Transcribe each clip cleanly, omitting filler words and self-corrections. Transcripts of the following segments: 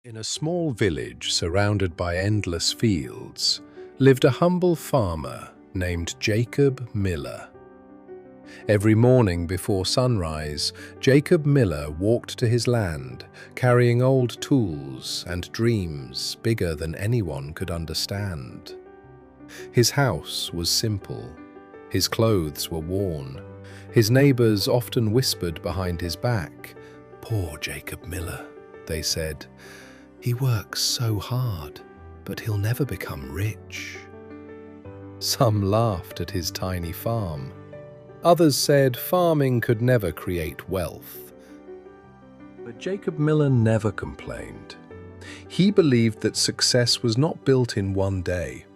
In a small village surrounded by endless fields lived a humble farmer named Jacob Miller. Every morning before sunrise, Jacob Miller walked to his land, carrying old tools and dreams bigger than anyone could understand. His house was simple. His clothes were worn. His neighbors often whispered behind his back, "Poor Jacob Miller," they said. "He works so hard, but he'll never become rich." Some laughed at his tiny farm. Others said farming could never create wealth. But Jacob Miller never complained. He believed that success was not built in one day.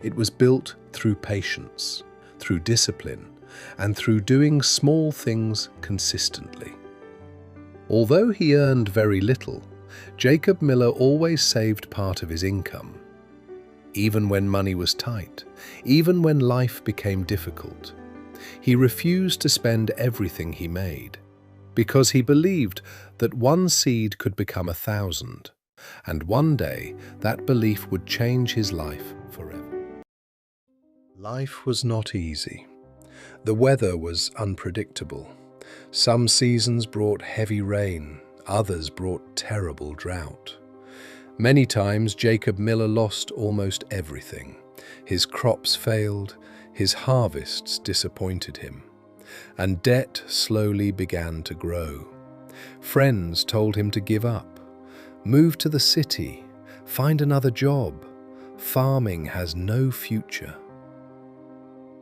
It was built through patience, through discipline, and through doing small things consistently. Although he earned very little, Jacob Miller always saved part of his income. Even when money was tight, even when life became difficult, he refused to spend everything he made, because he believed that one seed could become 1,000, and one day that belief would change his life forever. Life was not easy. The weather was unpredictable. Some seasons brought heavy rain, others brought terrible drought. Many times Jacob Miller lost almost everything. His crops failed, his harvests disappointed him, and debt slowly began to grow. Friends told him to give up, move to the city, find another job. Farming has no future.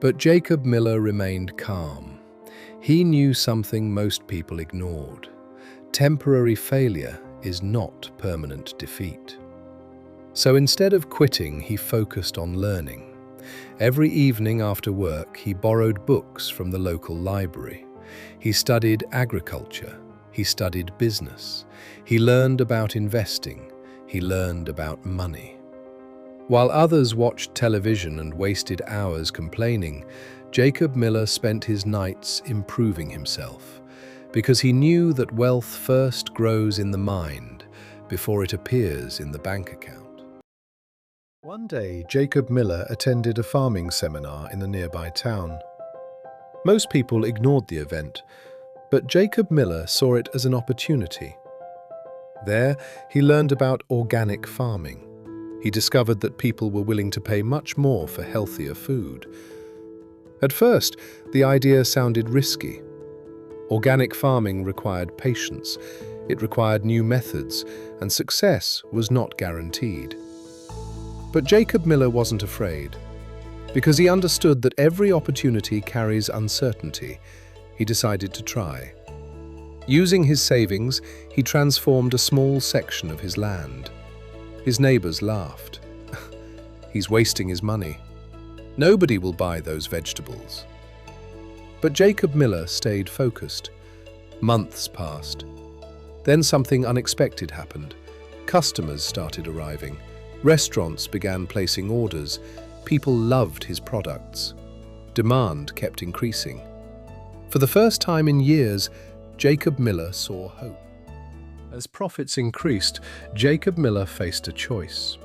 But Jacob Miller remained calm. He knew something most people ignored. Temporary failure is not permanent defeat. So instead of quitting, he focused on learning. Every evening after work, he borrowed books from the local library. He studied agriculture. He studied business. He learned about investing. He learned about money. While others watched television and wasted hours complaining, Jacob Miller spent his nights improving himself, because he knew that wealth first grows in the mind before it appears in the bank account. One day, Jacob Miller attended a farming seminar in a nearby town. Most people ignored the event, but Jacob Miller saw it as an opportunity. There, he learned about organic farming. He discovered that people were willing to pay much more for healthier food. At first, the idea sounded risky. Organic farming required patience, it required new methods, and success was not guaranteed. But Jacob Miller wasn't afraid. Because he understood that every opportunity carries uncertainty, he decided to try. Using his savings, he transformed a small section of his land. His neighbors laughed. "He's wasting his money. Nobody will buy those vegetables." But Jacob Miller stayed focused. Months passed. Then something unexpected happened. Customers started arriving. Restaurants began placing orders. People loved his products. Demand kept increasing. For the first time in years, Jacob Miller saw hope. As profits increased, Jacob Miller faced a choice.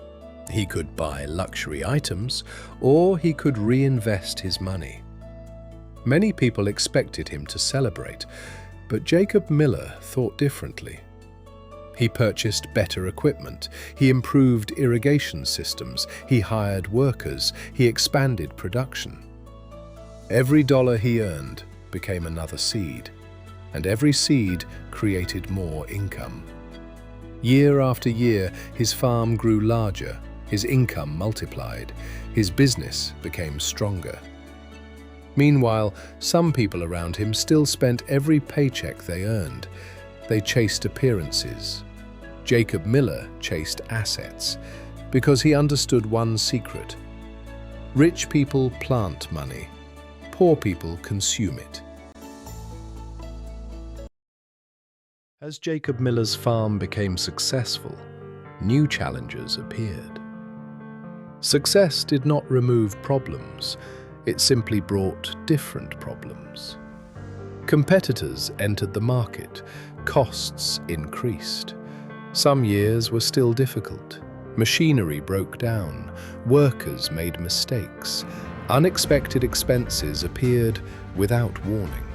He could buy luxury items, or he could reinvest his money. Many people expected him to celebrate, but Jacob Miller thought differently. He purchased better equipment, he improved irrigation systems, he hired workers, he expanded production. Every dollar he earned became another seed, and every seed created more income. Year after year, his farm grew larger, his income multiplied, his business became stronger. Meanwhile, some people around him still spent every paycheck they earned. They chased appearances. Jacob Miller chased assets, because he understood one secret. Rich people plant money, poor people consume it. As Jacob Miller's farm became successful, new challenges appeared. Success did not remove problems, it simply brought different problems. Competitors entered the market, costs increased. Some years were still difficult. Machinery broke down, workers made mistakes, unexpected expenses appeared without warning.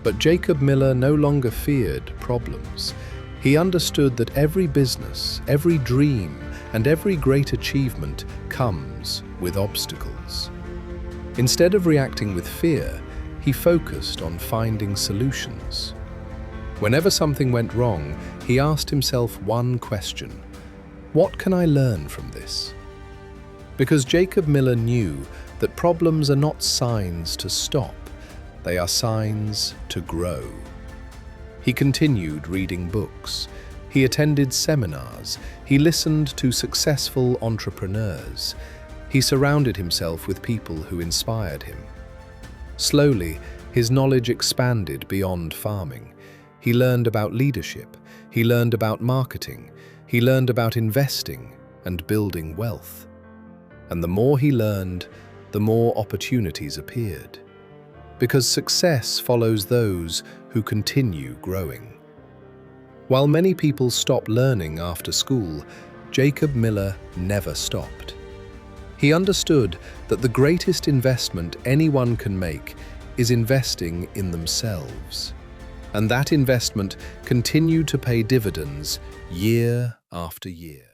But Jacob Miller no longer feared problems. He understood that every business, every dream, and every great achievement comes with obstacles. Instead of reacting with fear, he focused on finding solutions. Whenever something went wrong, he asked himself one question: what can I learn from this? Because Jacob Miller knew that problems are not signs to stop, they are signs to grow. He continued reading books. He attended seminars. He listened to successful entrepreneurs. He surrounded himself with people who inspired him. Slowly, his knowledge expanded beyond farming. He learned about leadership. He learned about marketing. He learned about investing and building wealth. And the more he learned, the more opportunities appeared. Because success follows those who continue growing. While many people stop learning after school, Jacob Miller never stopped. He understood that the greatest investment anyone can make is investing in themselves. And that investment continued to pay dividends year after year.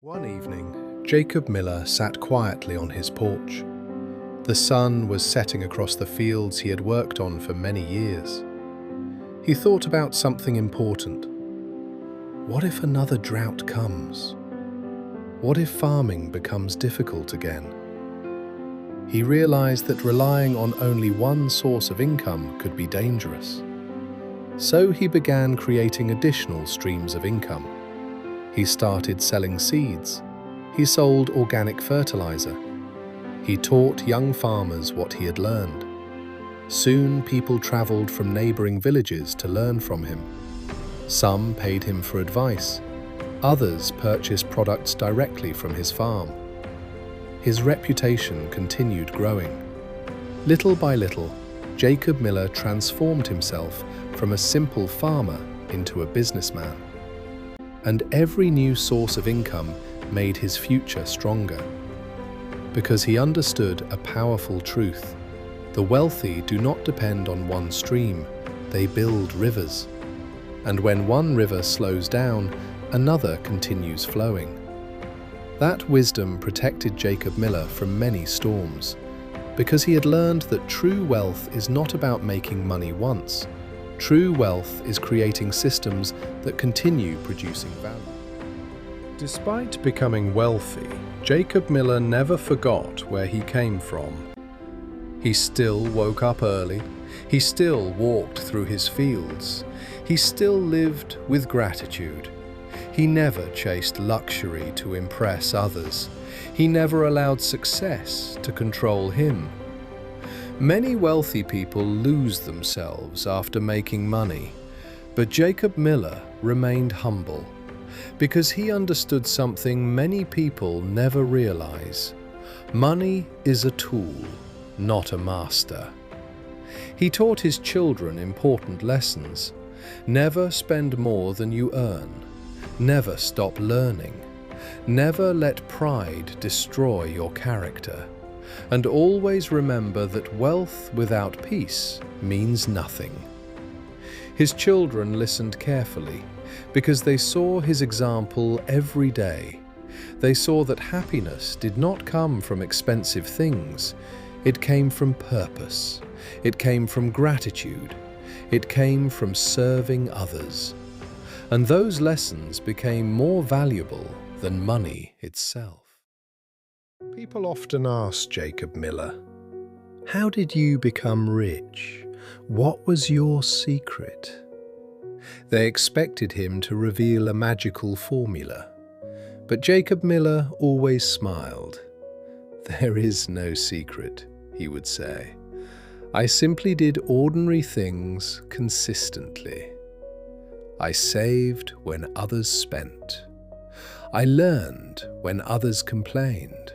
One evening, Jacob Miller sat quietly on his porch. The sun was setting across the fields he had worked on for many years. He thought about something important. What if another drought comes? What if farming becomes difficult again? He realized that relying on only one source of income could be dangerous. So he began creating additional streams of income. He started selling seeds. He sold organic fertilizer. He taught young farmers what he had learned. Soon people traveled from neighboring villages to learn from him. Some paid him for advice. Others purchased products directly from his farm. His reputation continued growing. Little by little, Jacob Miller transformed himself from a simple farmer into a businessman. And every new source of income made his future stronger. Because he understood a powerful truth: the wealthy do not depend on one stream, they build rivers. And when one river slows down, another continues flowing. That wisdom protected Jacob Miller from many storms, because he had learned that true wealth is not about making money once. True wealth is creating systems that continue producing value. Despite becoming wealthy, Jacob Miller never forgot where he came from. He still woke up early. He still walked through his fields. He still lived with gratitude. He never chased luxury to impress others. He never allowed success to control him. Many wealthy people lose themselves after making money, but Jacob Miller remained humble, because he understood something many people never realize. Money is a tool, not a master. He taught his children important lessons. Never spend more than you earn. Never stop learning. Never let pride destroy your character. And always remember that wealth without peace means nothing. His children listened carefully, because they saw his example every day. They saw that happiness did not come from expensive things. It came from purpose. It came from gratitude. It came from serving others. And those lessons became more valuable than money itself. People often ask Jacob Miller, "How did you become rich? What was your secret?" They expected him to reveal a magical formula. But Jacob Miller always smiled. "There is no secret," he would say. "I simply did ordinary things consistently. I saved when others spent. I learned when others complained.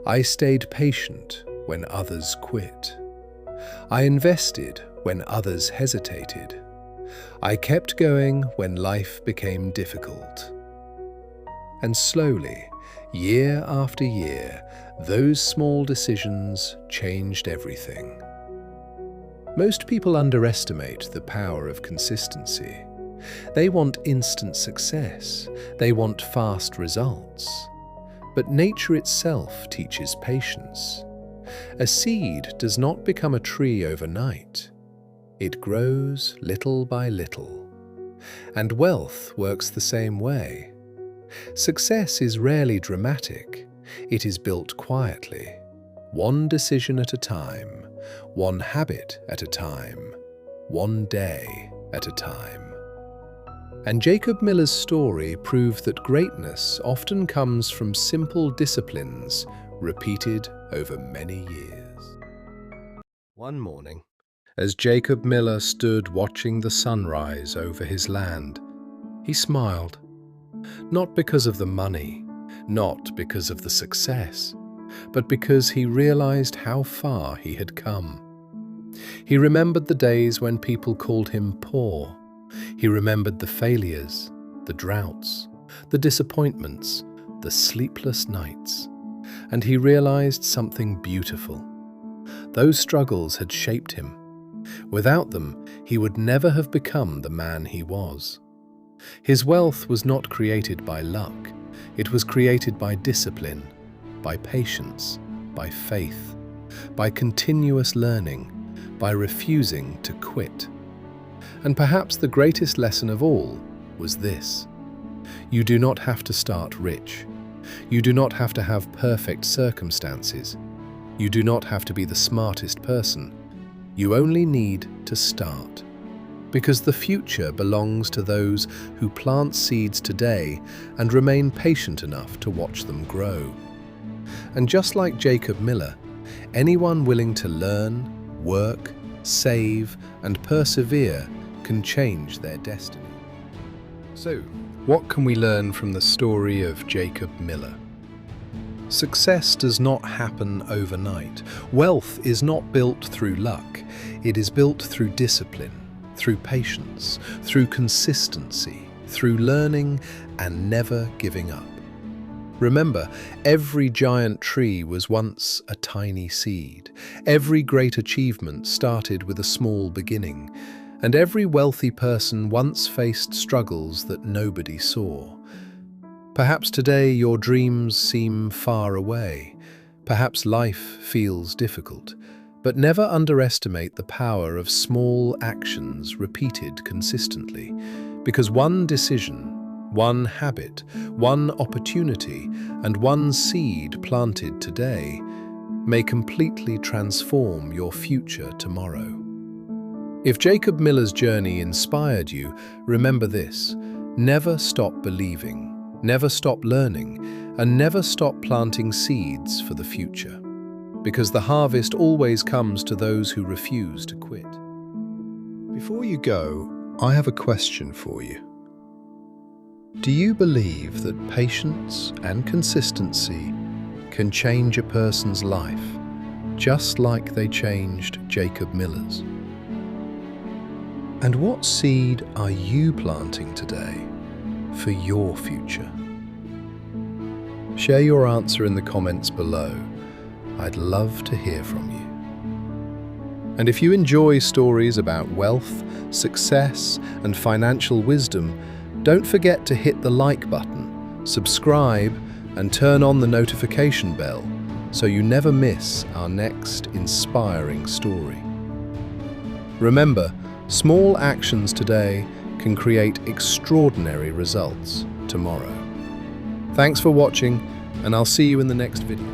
I stayed patient when others quit. I invested when others hesitated. I kept going when life became difficult. And slowly, year after year, those small decisions changed everything. Most people underestimate the power of consistency. They want instant success. They want fast results. But nature itself teaches patience. A seed does not become a tree overnight. It grows little by little. And wealth works the same way. Success is rarely dramatic. It is built quietly, one decision at a time, one habit at a time, one day at a time. And Jacob Miller's story proved that greatness often comes from simple disciplines repeated over many years. One morning, as Jacob Miller stood watching the sunrise over his land, he smiled. Not because of the money, not because of the success, but because he realized how far he had come. He remembered the days when people called him poor. He remembered the failures, the droughts, the disappointments, the sleepless nights, and he realized something beautiful. Those struggles had shaped him. Without them, he would never have become the man he was. His wealth was not created by luck. It was created by discipline, by patience, by faith, by continuous learning, by refusing to quit. And perhaps the greatest lesson of all was this: you do not have to start rich. You do not have to have perfect circumstances. You do not have to be the smartest person. You only need to start. Because the future belongs to those who plant seeds today and remain patient enough to watch them grow. And just like Jacob Miller, anyone willing to learn, work, save, and persevere can change their destiny. So, what can we learn from the story of Jacob Miller? Success does not happen overnight. Wealth is not built through luck. It is built through discipline, through patience, through consistency, through learning and never giving up. Remember, every giant tree was once a tiny seed. Every great achievement started with a small beginning. And every wealthy person once faced struggles that nobody saw. Perhaps today your dreams seem far away. Perhaps life feels difficult. But never underestimate the power of small actions repeated consistently. Because one decision, one habit, one opportunity, and one seed planted today may completely transform your future tomorrow. If Jacob Miller's journey inspired you, remember this: never stop believing, never stop learning, and never stop planting seeds for the future. Because the harvest always comes to those who refuse to quit. Before you go, I have a question for you. Do you believe that patience and consistency can change a person's life, just like they changed Jacob Miller's? And what seed are you planting today for your future? Share your answer in the comments below. I'd love to hear from you. And if you enjoy stories about wealth, success, and financial wisdom, don't forget to hit the like button, subscribe, and turn on the notification bell so you never miss our next inspiring story. Remember, small actions today can create extraordinary results tomorrow. Thanks for watching, and I'll see you in the next video.